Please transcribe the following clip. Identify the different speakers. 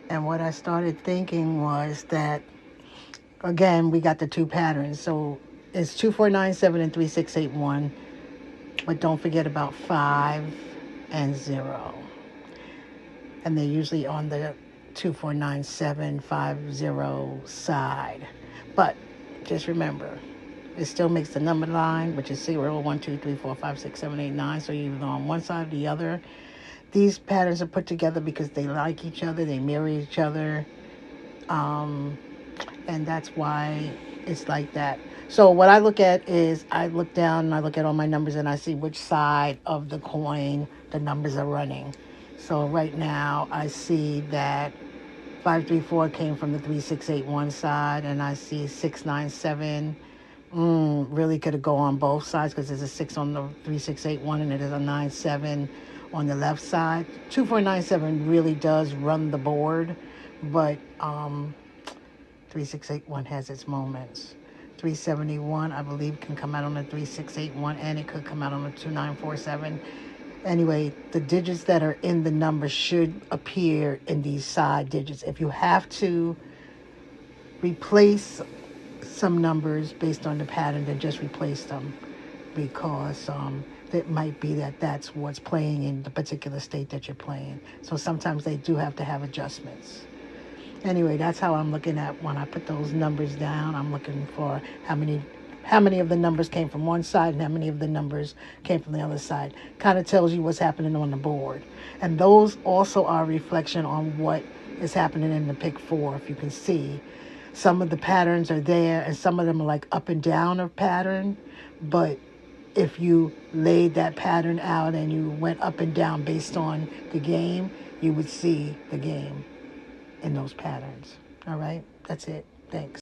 Speaker 1: And what I started thinking was that, again, we got the two patterns. So it's 2497 and 3681. But don't forget about 5 and 0. And they're usually on the 249750 side. But just remember, it still makes the number line, which is 0, 1, 2, 3, 4, 5, 6, 7, 8, 9. So you're either on one side or the other. These patterns are put together because they like each other, they mirror each other. And that's why it's like that. So what I look at is I look down and I look at all my numbers and I see which side of the coin the numbers are running. So right now I see that 534 came from the 3681 side, and I see 697 really could go on both sides because there's a 6 on the 3681 and there's a 97 on the left side. 2497 really does run the board, but 3681 has its moments. 371, I believe, can come out on the 3681, and it could come out on the 2947. Anyway, the digits that are in the number should appear in these side digits. If you have to replace some numbers based on the pattern, then just replace them, because it might be that that's what's playing in the particular state that you're playing. So sometimes they do have to have adjustments. Anyway, that's how I'm looking at when I put those numbers down. I'm looking for how many of the numbers came from one side and how many of the numbers came from the other side. Kind of tells you what's happening on the board. And those also are a reflection on what is happening in the pick four. If you can see, some of the patterns are there and some of them are like up and down of pattern. But if you laid that pattern out and you went up and down based on the game, you would see the game in those patterns. All right, that's it. Thanks.